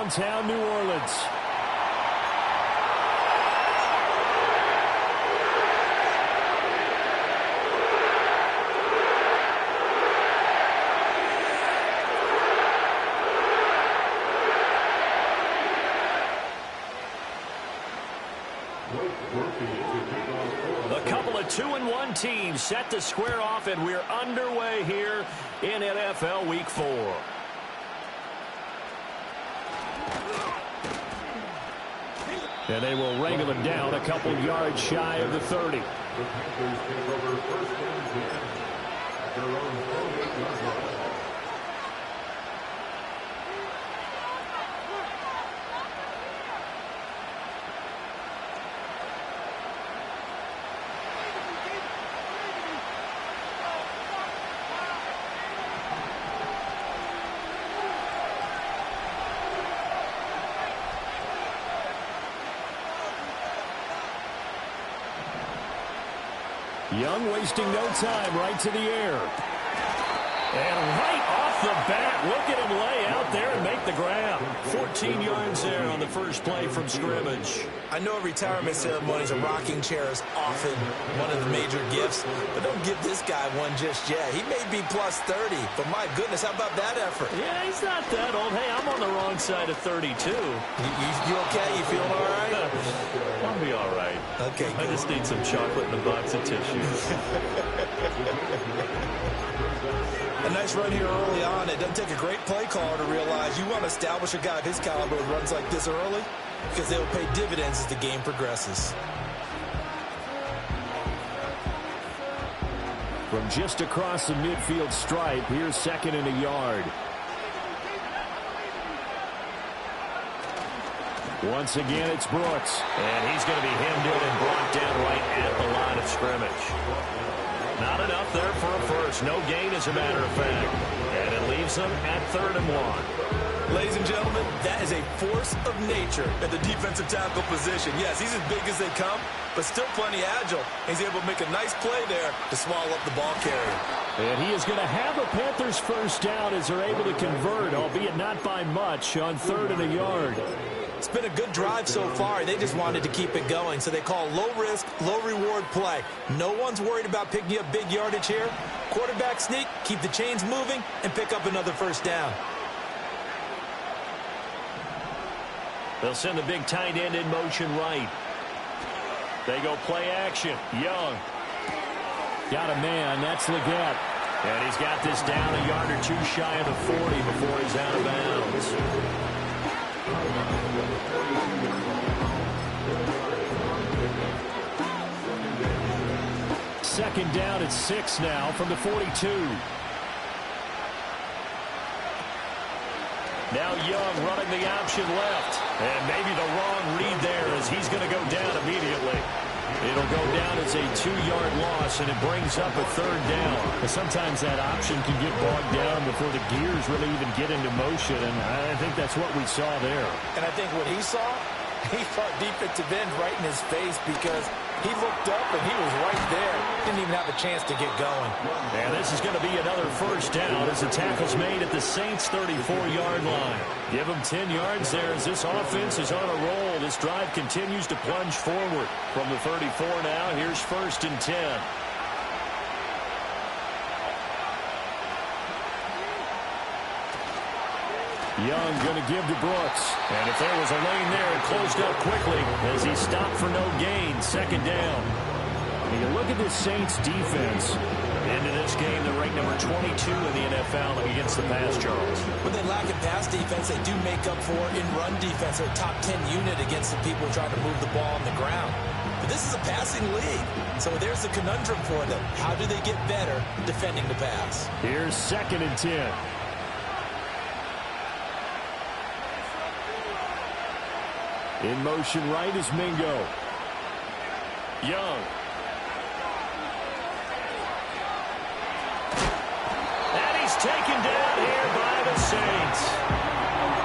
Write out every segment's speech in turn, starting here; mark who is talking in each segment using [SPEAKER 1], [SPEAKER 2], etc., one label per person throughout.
[SPEAKER 1] downtown New Orleans. A couple of 2-1 teams set to square off, and we're underway here in NFL Week 4. And they will wrangle him down a couple yards shy of the 30. Young wasting no time, right to the air. And right off the bat, look at him lay out there and make the grab. 14 yards there on the first play from scrimmage.
[SPEAKER 2] I know retirement ceremonies, a rocking chair is often one of the major gifts, but don't give this guy one just yet. He may be plus 30, but my goodness, how about that effort?
[SPEAKER 1] Yeah, he's not that old. Hey, I'm on the wrong side of 32.
[SPEAKER 2] You okay? You feeling all right?
[SPEAKER 1] I'll be all right.
[SPEAKER 2] Okay,
[SPEAKER 1] I just need some chocolate and a box of tissues.
[SPEAKER 2] A nice run here early on. It doesn't take a great play caller to realize you want to establish a guy of his caliber with runs like this early, because they will pay dividends as the game progresses.
[SPEAKER 1] From just across the midfield stripe, here's 2nd and a yard. Once again, it's Brooks. And he's going to be hemmed in and brought down right at the line of scrimmage. Not enough there for a first. No gain, as a matter of fact. And it leaves them at 3rd and 1.
[SPEAKER 2] Ladies and gentlemen, that is a force of nature at the defensive tackle position. Yes, he's as big as they come, but still plenty agile. He's able to make a nice play there to swallow up the ball carrier.
[SPEAKER 1] And he is going to have a Panthers first down as they're able to convert, albeit not by much, on 3rd and a yard.
[SPEAKER 2] It's been a good drive so far. They just wanted to keep it going, so they call low-risk, low-reward play. No one's worried about picking up big yardage here. Quarterback sneak, keep the chains moving, and pick up another first down.
[SPEAKER 1] They'll send the big tight end in motion right. They go play action. Young. Got a man. That's Leggett. And he's got this down a yard or two shy of the 40 before he's out of bounds. Second down at 6 now from the 42. Now Young running the option left. And maybe the wrong read there as he's going to go down immediately. It'll go down as a 2-yard loss, and it brings up a 3rd down. But sometimes that option can get bogged down before the gears really even get into motion, and I think that's what we saw there.
[SPEAKER 2] And I think what he saw defensive end right in his face, because he looked up and he was right there. Didn't even have a chance to get going.
[SPEAKER 1] And this is going to be another first down as the tackle's made at the Saints' 34-yard line. Give them 10 yards there as this offense is on a roll. This drive continues to plunge forward. From the 34 now, here's 1st and 10. Young going to give to Brooks. And if there was a lane there, it closed up quickly as he stopped for no gain. 2nd down. And you look at this Saints defense. Into this game, they're ranked number 22 in the NFL against the pass, Charles.
[SPEAKER 2] When they lack in pass defense, they do make up for in run defense. They're a top 10 unit against the people trying to move the ball on the ground. But this is a passing league. So there's the conundrum for them. How do they get better defending the pass?
[SPEAKER 1] Here's 2nd and 10. In motion right is Mingo. Young. And he's taken down here by the Saints.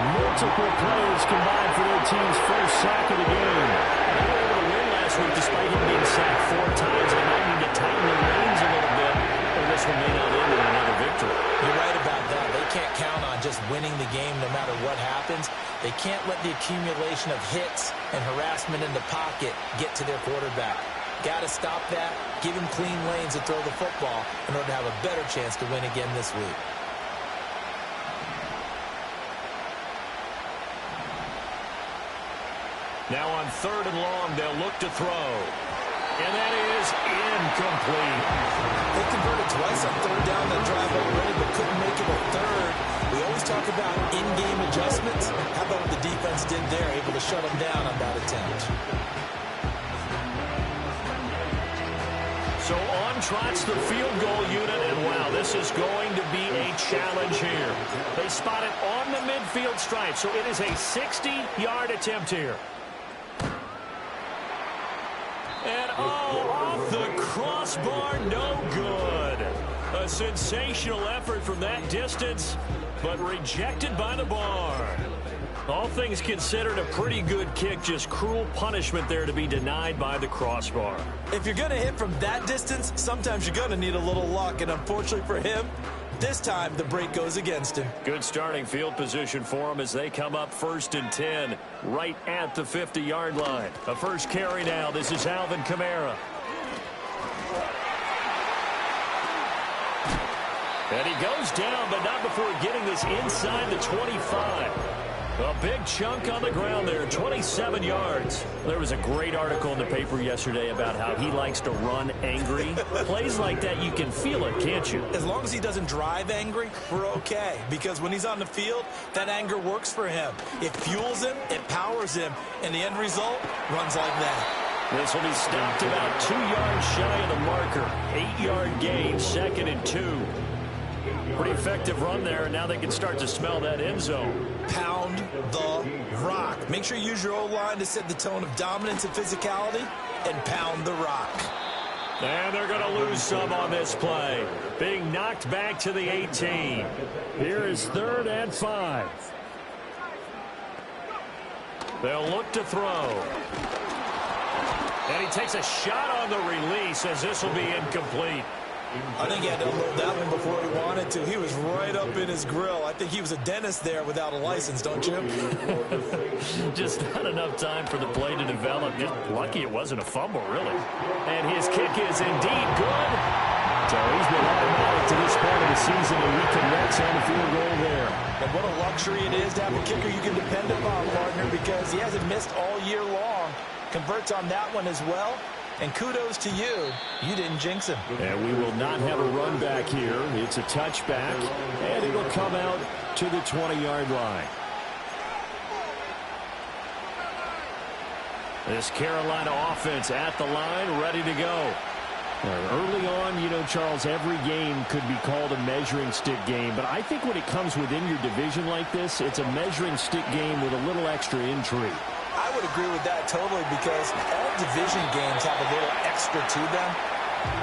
[SPEAKER 1] Multiple players combined for their team's first sack of the game. They were able to win last week despite him being sacked 4 times. They might need to tighten the reins a little bit, or this one may not end in another victory.
[SPEAKER 2] You're right about that. They can't count on just winning the game no matter what happens. They can't let the accumulation of hits and harassment in the pocket get to their quarterback. Got to stop that, give him clean lanes to throw the football in order to have a better chance to win again this week.
[SPEAKER 1] Now on 3rd and long, they'll look to throw. And that is incomplete.
[SPEAKER 2] They converted twice on 3rd down that drive already, but couldn't make it a 3rd. We always talk about in-game adjustments. How about what the defense did there, able to shut them down on that attempt?
[SPEAKER 1] So on trots the field goal unit, and wow, this is going to be a challenge here. They spot it on the midfield stripe, so it is a 60-yard attempt here. And off the crossbar, no good. A sensational effort from that distance, but rejected by the bar. All things considered, a pretty good kick, just cruel punishment there to be denied by the crossbar.
[SPEAKER 2] If you're going to hit from that distance, sometimes you're going to need a little luck, and unfortunately for him, this time the break goes against him.
[SPEAKER 1] Good starting field position for him as they come up 1st and 10, right at the 50-yard line. A first carry now. This is Alvin Kamara. And he goes down, but not before getting this inside the 25. A big chunk on the ground there, 27 yards. There was a great article in the paper yesterday about how he likes to run angry. Plays like that, you can feel it, can't you?
[SPEAKER 2] As long as he doesn't drive angry, we're okay. Because when he's on the field, that anger works for him. It fuels him, it powers him, and the end result runs like that.
[SPEAKER 1] This will be stopped about 2 yards shy of the marker. 8-yard gain, 2nd and 2. Pretty effective run there, and now they can start to smell that end zone.
[SPEAKER 2] Pound the rock. Make sure you use your O-line to set the tone of dominance and physicality, and pound the rock.
[SPEAKER 1] And they're going to lose some on this play. Being knocked back to the 18. Here is 3rd and 5. They'll look to throw. And he takes a shot on the release as this will be incomplete.
[SPEAKER 2] I think he had to unload that one before he wanted to. He was right up in his grill. I think he was a dentist there without a license, don't you?
[SPEAKER 1] Just not enough time for the play to develop. Just lucky it wasn't a fumble, really. And his kick is indeed good. So he's been automatic to this point of the season, and he connects on the field goal there.
[SPEAKER 2] And what a luxury it is to have a kicker you can depend upon, partner, because he hasn't missed all year long. Converts on that one as well. And kudos to you. You didn't jinx him.
[SPEAKER 1] And we will not have a run back here. It's a touchback, and it'll come out to the 20-yard line. This Carolina offense at the line, ready to go. Early on, you know, Charles, every game could be called a measuring stick game. But I think when it comes within your division like this, it's a measuring stick game with a little extra intrigue.
[SPEAKER 2] I would agree with that totally because all division games have a little extra to them.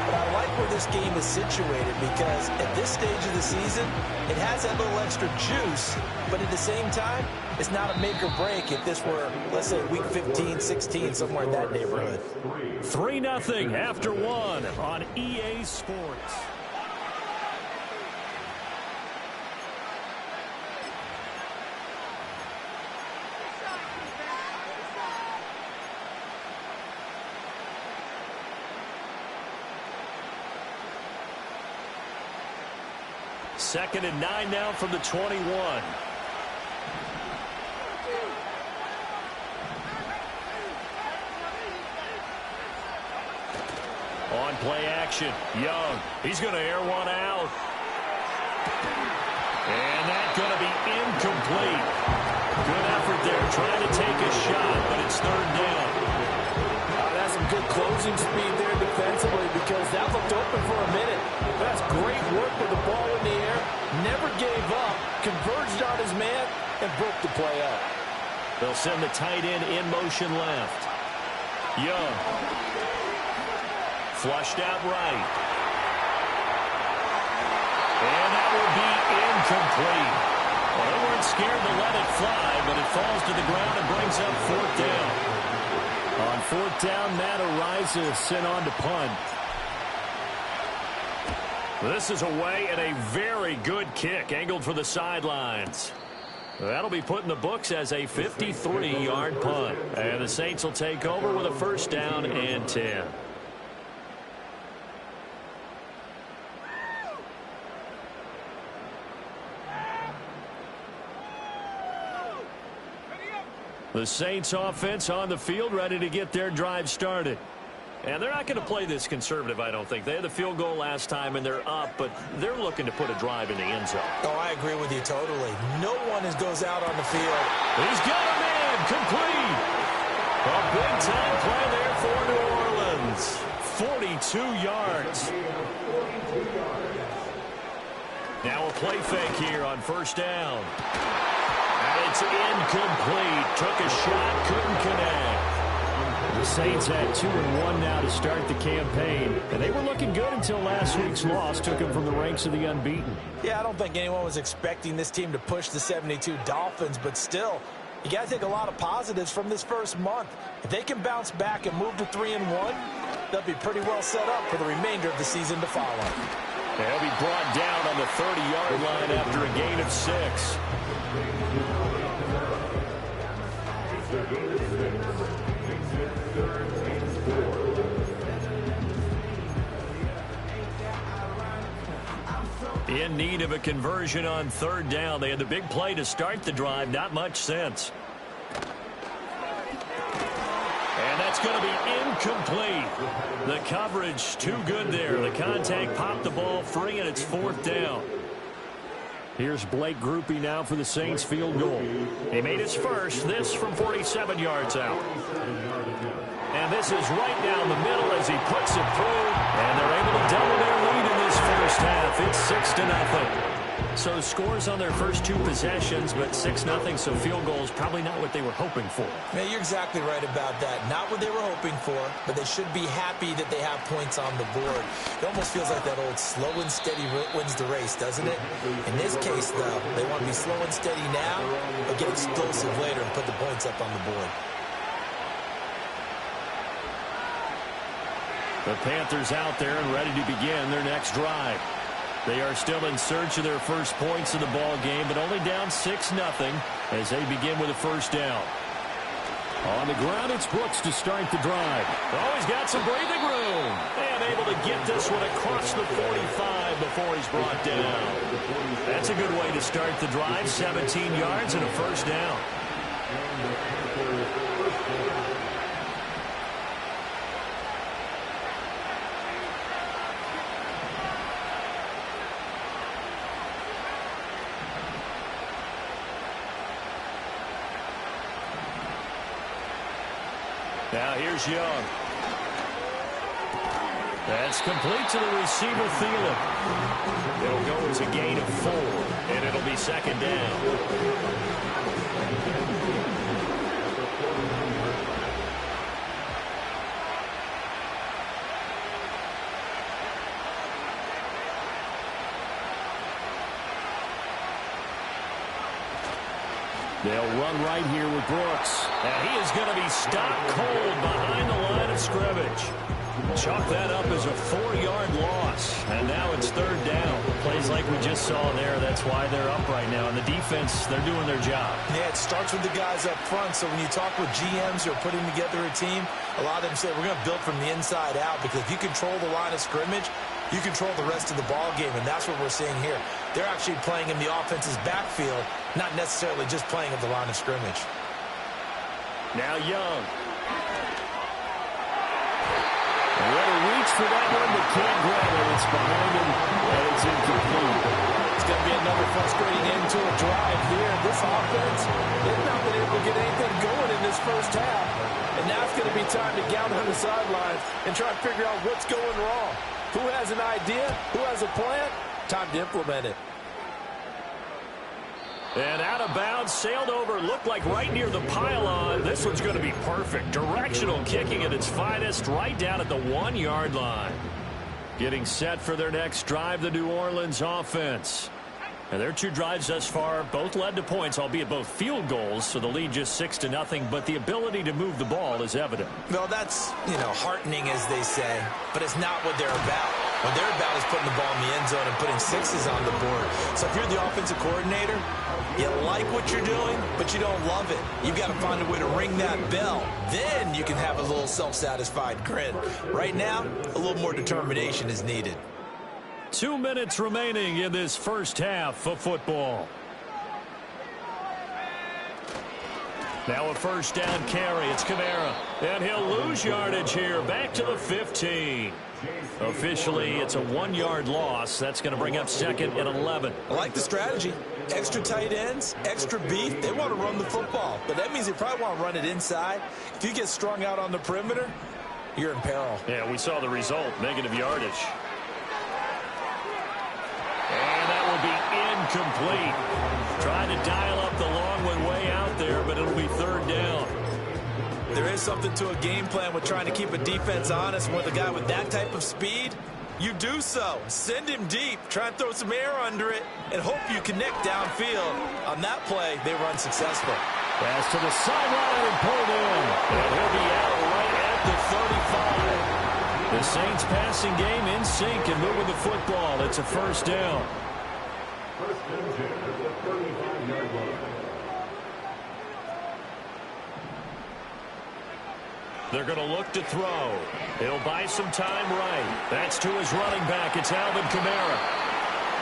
[SPEAKER 2] But I like where this game is situated because at this stage of the season, it has that little extra juice. But at the same time, it's not a make or break if this were, let's say, week 15, 16, somewhere in that neighborhood.
[SPEAKER 1] 3-0 after 1 on EA Sports. Second and 9 now from the 21. On play action, Young. He's going to air one out. And that's going to be incomplete. Good effort there, trying to take a shot, but it's 3rd down.
[SPEAKER 2] That's some good closing speed there defensively because that looked open for a minute. That's great work with the ball in the air. Never gave up, converged on his man, and broke the play up.
[SPEAKER 1] They'll send the tight end in motion left. Young. Flushed out right. And that will be incomplete. Well, they weren't scared to let it fly, but it falls to the ground and brings up 4th down. On 4th down, Matt Araiza sent on to punt. This is away and a very good kick angled for the sidelines. That'll be put in the books as a 53-yard punt. And the Saints will take over with a first down and 10. The Saints offense on the field ready to get their drive started. And they're not going to play this conservative, I don't think. They had the field goal last time, and they're up, but they're looking to put a drive in the end zone.
[SPEAKER 2] Oh, I agree with you totally. No one goes out on the field.
[SPEAKER 1] He's got a man complete. A big-time play there for New Orleans. 42 yards. Now a play fake here on first down. And it's incomplete. Took a shot, couldn't connect. The Saints had 2-1 now to start the campaign, and they were looking good until last week's loss took them from the ranks of the unbeaten.
[SPEAKER 2] Yeah, I don't think anyone was expecting this team to push the 72 Dolphins, but still, you got to take a lot of positives from this first month. If they can bounce back and move to 3-1, they'll be pretty well set up for the remainder of the season to follow.
[SPEAKER 1] They'll be brought down on the 30-yard line after a gain of 6. In need of a conversion on third down. They had the big play to start the drive. Not much sense. And that's going to be incomplete. The coverage too good there. The contact popped the ball free, and it's fourth down. Here's Blake Groupie now for the Saints field goal. He made his first, this from 47 yards out. And this is right down the middle as he puts it through. And they're able to double their lead in this first half. It's 6-0. So scores on their first 2 possessions, but 6-0, so field goals probably not what they were hoping for.
[SPEAKER 2] Yeah, you're exactly right about that. Not what they were hoping for, but they should be happy that they have points on the board. It almost feels like that old slow and steady wins the race, doesn't it? In this case, though, they want to be slow and steady now, but get explosive later and put the points up on the board.
[SPEAKER 1] The Panthers out there and ready to begin their next drive. They are still in search of their first points of the ball game, but only down 6-0 as they begin with a first down. On the ground, it's Brooks to start the drive. Oh, he's got some breathing room. And able to get this one across the 45 before he's brought down. That's a good way to start the drive. 17 yards and a first down. Now here's Young. That's complete to the receiver, Thielen. It'll go as a gain of 4, and it'll be second down. They'll run right here with Brooks. And he is going to be stopped cold behind the line of scrimmage. Chalk that up as a 4-yard loss. And now it's third down. Plays like we just saw there. That's why they're up right now. And the defense, they're doing their job.
[SPEAKER 2] Yeah, it starts with the guys up front. So when you talk with GMs who are putting together a team, a lot of them say we're going to build from the inside out, because if you control the line of scrimmage, you control the rest of the ball game, and that's what we're seeing here. They're actually playing in the offense's backfield, not necessarily just playing at the line of scrimmage.
[SPEAKER 1] Now Young. A little reach for that one, but can't grab it. It's behind him, and it's incomplete.
[SPEAKER 2] It's going to be another frustrating end to a drive here. This offense, they've not been able to get anything going in this first half, and now it's going to be time to get on the sidelines and try to figure out what's going wrong. Who has an idea? Who has a plan? Time to implement it.
[SPEAKER 1] And out of bounds, sailed over, looked like right near the pylon. This one's going to be perfect. Directional kicking at its finest, right down at the 1-yard line. Getting set for their next drive, the New Orleans offense. And their 2 drives thus far both led to points, albeit both field goals, so the lead just 6-0, but the ability to move the ball is evident.
[SPEAKER 2] Well, that's, heartening, as they say, but it's not what they're about. What they're about is putting the ball in the end zone and putting sixes on the board. So if you're the offensive coordinator, you like what you're doing, but you don't love it. You've got to find a way to ring that bell. Then you can have a little self-satisfied grin. Right now, a little more determination is needed.
[SPEAKER 1] 2 minutes remaining in this first half of football. Now a first down carry. It's Kamara. And he'll lose yardage here. Back to the 15. Officially, it's a 1-yard loss. That's going to bring up 2nd and 11.
[SPEAKER 2] I like the strategy. Extra tight ends, extra beef. They want to run the football, but that means they probably want to run it inside. If you get strung out on the perimeter, you're in peril.
[SPEAKER 1] Yeah, we saw the result. Negative yardage. And that will be incomplete. Trying to dial up the long one way out there, but it'll be 3rd down.
[SPEAKER 2] There is something to a game plan with trying to keep a defense honest. With a guy with that type of speed, you do so. Send him deep. Try and throw some air under it and hope you connect downfield. On that play, they were unsuccessful.
[SPEAKER 1] Pass to the sideline and pulled in. And he'll be out right at the 35. The Saints passing game in sync and moving the football. It's a first down.
[SPEAKER 3] First and 10 at the 35-yard line.
[SPEAKER 1] They're going to look to throw. He'll buy some time right. That's to his running back. It's Alvin Kamara.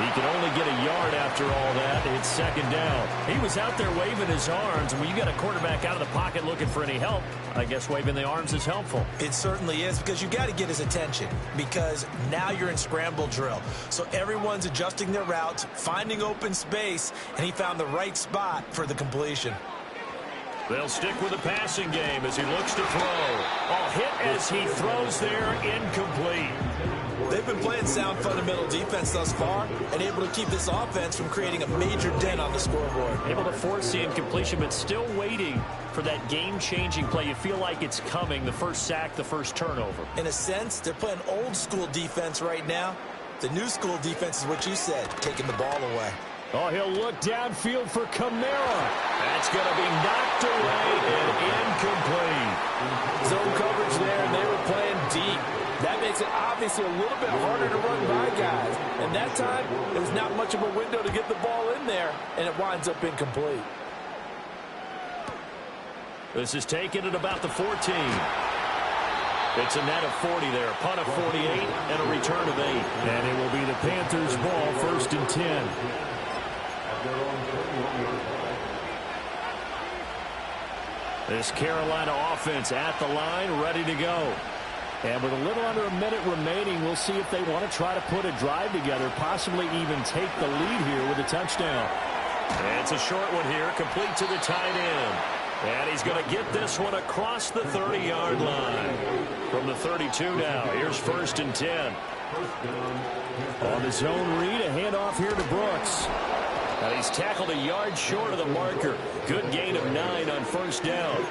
[SPEAKER 1] He can only get a yard after all that. It's 2nd down. He was out there waving his arms, and when you got a quarterback out of the pocket looking for any help, I guess waving the arms is helpful.
[SPEAKER 2] It certainly is, because you got to get his attention, because now you're in scramble drill. So everyone's adjusting their routes, finding open space, and he found the right spot for the completion.
[SPEAKER 1] They'll stick with the passing game as he looks to throw. A hit as he throws there, incomplete.
[SPEAKER 2] They've been playing sound fundamental defense thus far and able to keep this offense from creating a major dent on the scoreboard.
[SPEAKER 1] Able to force the incompletion, but still waiting for that game-changing play. You feel like it's coming, the first sack, the first turnover.
[SPEAKER 2] In a sense, they're playing old-school defense right now. The new school defense is what you said, taking the ball away.
[SPEAKER 1] Oh, he'll look downfield for Kamara. That's going to be knocked away and incomplete.
[SPEAKER 4] Zone coverage there, and they were playing deep. That makes it obviously a little bit harder to run by guys. And that time, there's not much of a window to get the ball in there, and it winds up incomplete.
[SPEAKER 1] This is taken at about the 14. It's a net of 40 there. Punt of 48 and a return of 8. And it will be the Panthers' ball, 1st and 10. This Carolina offense at the line, ready to go. And with a little under a minute remaining, we'll see if they want to try to put a drive together, possibly even take the lead here with a touchdown. And it's a short one here, complete to the tight end. And he's going to get this one across the 30-yard line. From the 32 now, here's 1st and 10. On the zone read, a handoff here to Brooks. And he's tackled a yard short of the marker. Good gain of 9 on 1st down.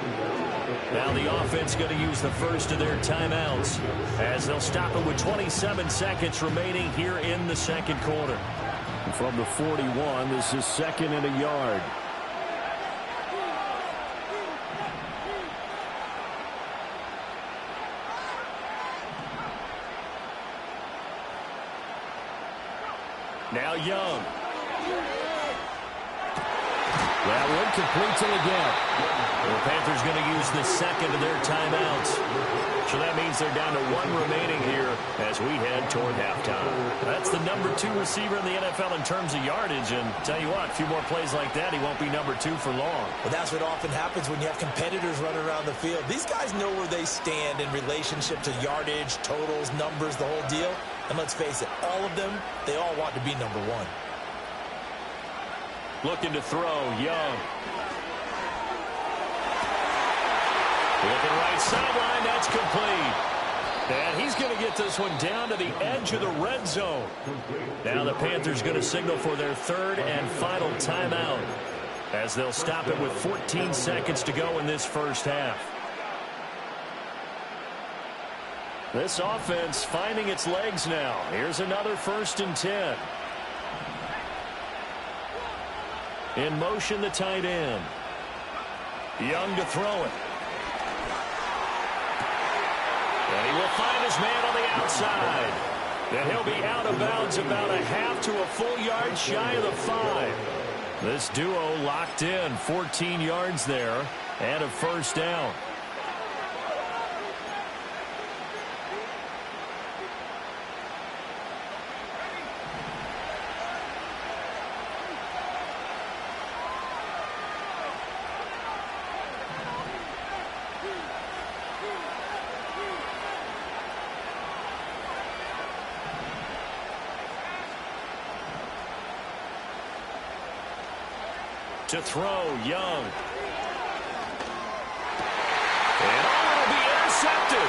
[SPEAKER 1] Now the offense going to use the first of their timeouts as they'll stop it with 27 seconds remaining here in the 2nd quarter. From the 41, this is 2nd and a yard. Now Young. That one completes it again. The Panthers going to use the 2nd of their timeouts. So that means they're down to 1 remaining here as we head toward halftime. That's the number 2 receiver in the NFL in terms of yardage. And tell you what, a few more plays like that, he won't be number 2 for long.
[SPEAKER 2] Well, that's what often happens when you have competitors running around the field. These guys know where they stand in relationship to yardage, totals, numbers, the whole deal. And let's face it, all of them, they all want to be number 1.
[SPEAKER 1] Looking to throw, Young. Looking right sideline, that's complete. And he's going to get this one down to the edge of the red zone. Now the Panthers going to signal for their 3rd and final timeout as they'll stop it with 14 seconds to go in this first half. This offense finding its legs now. Here's another 1st and 10. In motion, the tight end. Young to throw it. And he will find his man on the outside. And he'll be out of bounds about a half to a full yard shy of the 5. This duo locked in, 14 yards there and a first down. To throw, Young. And it'll be intercepted.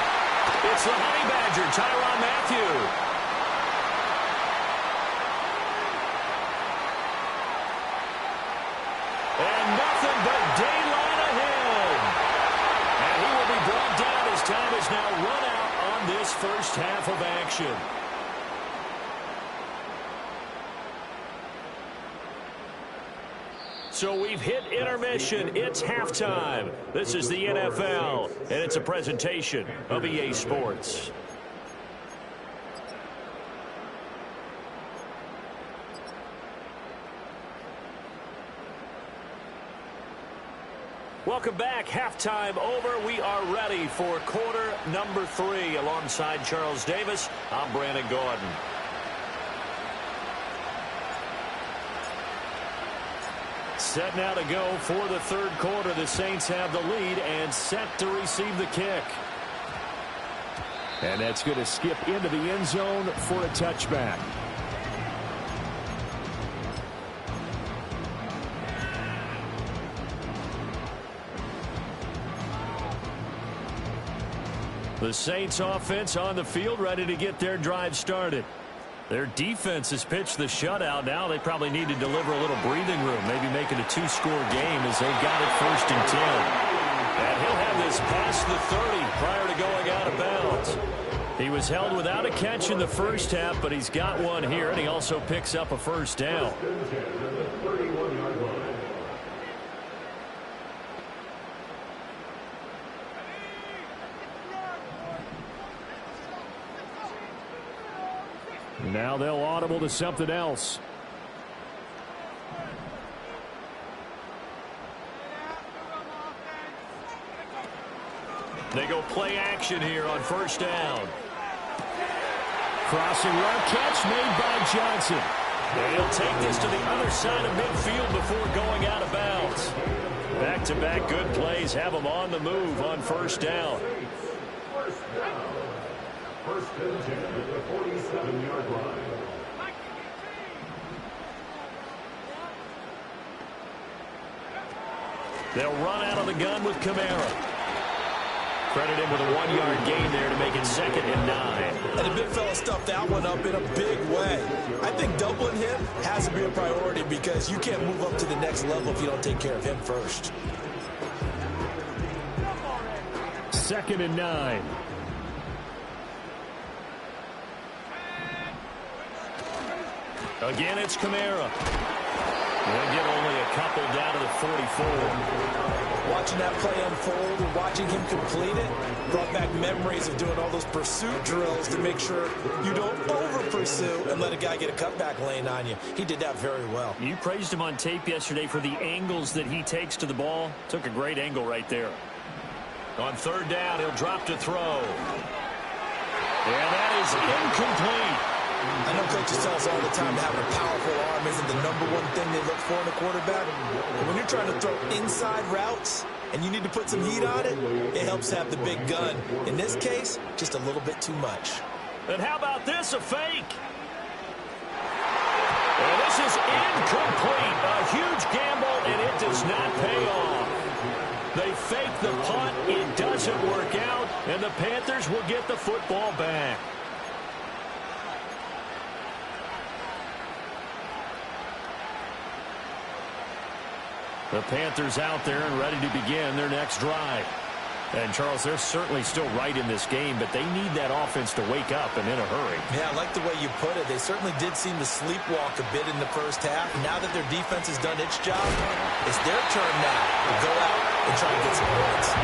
[SPEAKER 1] It's the Honey Badger, Tyrann Mathieu. And nothing but daylight ahead. And he will be brought down as time is now run out on this first half of action. So we've hit intermission. It's halftime. This is the NFL, and it's a presentation of EA Sports. Welcome back. Halftime over. We are ready for quarter number 3. Alongside Charles Davis, I'm Brandon Gordon. Set now to go for the third quarter. The Saints have the lead and set to receive the kick.
[SPEAKER 5] And that's going to skip into the end zone for a touchback.
[SPEAKER 1] The Saints offense on the field, ready to get their drive started. Their defense has pitched the shutout. Now they probably need to deliver a little breathing room, maybe make it a 2-score game as they've got it 1st and 10. And he'll have this past the 30 prior to going out of bounds. He was held without a catch in the first half, but he's got one here, and he also picks up a first down.
[SPEAKER 5] Now they'll audible to something else.
[SPEAKER 1] They go play action here on first down.
[SPEAKER 5] Crossing route catch made by Johnson.
[SPEAKER 1] And he'll take this to the other side of midfield before going out of bounds. Back-to-back good plays have him on the move on first down.
[SPEAKER 3] First and 10 at the 47-yard line.
[SPEAKER 1] They'll run out of the gun with Kamara. Credit him with a 1-yard gain there to make it 2nd and 9.
[SPEAKER 2] And the big fella stuffed that one up in a big way. I think doubling him has to be a priority because you can't move up to the next level if you don't take care of him first.
[SPEAKER 5] 2nd and 9.
[SPEAKER 1] Again, it's Kamara. They'll get only a couple down to the 44.
[SPEAKER 2] Watching that play unfold and watching him complete it brought back memories of doing all those pursuit drills to make sure you don't over-pursue and let a guy get a cutback lane on you. He did that very well.
[SPEAKER 1] You praised him on tape yesterday for the angles that he takes to the ball. Took a great angle right there. On third down, he'll drop to throw. And that is incomplete.
[SPEAKER 2] I know coaches tell us all the time that having a powerful arm isn't the #1 thing they look for in a quarterback. But when you're trying to throw inside routes and you need to put some heat on it, it helps to have the big gun. In this case, just a little bit too much.
[SPEAKER 1] And how about this, a fake? And this is incomplete. A huge gamble, and it does not pay off. They fake the punt. It doesn't work out, and the Panthers will get the football back. The Panthers out there and ready to begin their next drive. And, Charles, they're certainly still right in this game, but they need that offense to wake up and in a hurry.
[SPEAKER 2] Yeah, I like the way you put it. They certainly did seem to sleepwalk a bit in the first half. Now that their defense has done its job, it's their turn now to go out and try to get some points.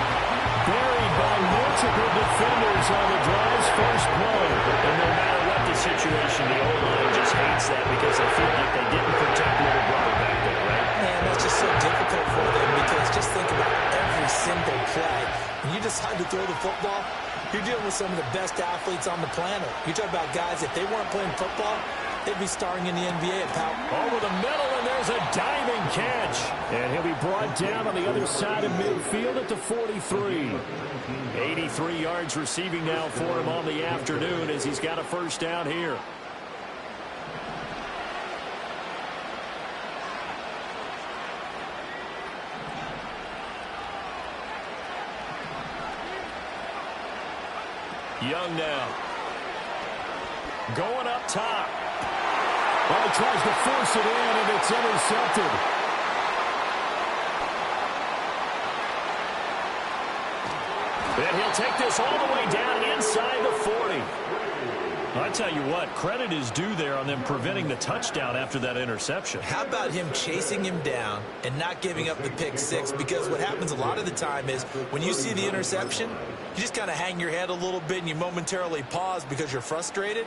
[SPEAKER 5] Buried by multiple defenders on the drive's first play.
[SPEAKER 1] And no matter what the situation, the O-line just hates that because they feel like they didn't protect little brother back there, right?
[SPEAKER 2] Man, that's just so difficult for them because just think about every single play. When you decide to throw the football, you're dealing with some of the best athletes on the planet. You talk about guys, if they weren't playing football, they'd be starring in the NBA, pal.
[SPEAKER 1] Over the middle, and there's a diving catch.
[SPEAKER 5] And he'll be brought down on the other side of midfield at the 43.
[SPEAKER 1] 83 yards receiving now for him on the afternoon as he's got a first down here. Young now. Going up top.
[SPEAKER 5] Well, he tries to force it in, and it's intercepted.
[SPEAKER 1] And he'll take this all the way down inside the 40. I tell you what, credit is due there on them preventing the touchdown after that interception.
[SPEAKER 2] How about him chasing him down and not giving up the pick six? Because what happens a lot of the time is when you see the interception, you just kind of hang your head a little bit and you momentarily pause because you're frustrated.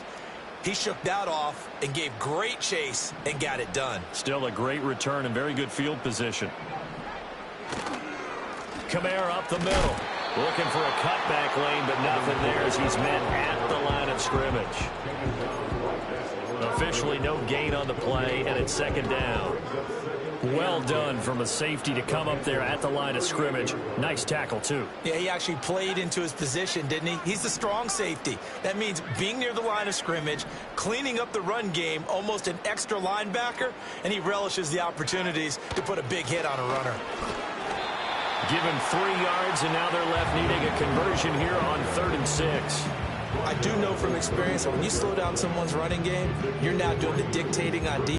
[SPEAKER 2] He shook that off and gave great chase and got it done.
[SPEAKER 1] Still a great return and very good field position. Kamara up the middle. Looking for a cutback lane, but nothing there as he's met at the line of scrimmage. Officially no gain on the play, and it's second down. Well done from a safety to come up there at the line of scrimmage. Nice tackle, too.
[SPEAKER 2] Yeah, he actually played into his position, didn't he? He's the strong safety. That means being near the line of scrimmage, cleaning up the run game, almost an extra linebacker, and he relishes the opportunities to put a big hit on a runner.
[SPEAKER 1] Given 3 yards, and now they're left needing a conversion here on 3rd and 6.
[SPEAKER 2] I do know from experience that when you slow down someone's running game, you're now doing the dictating on defense.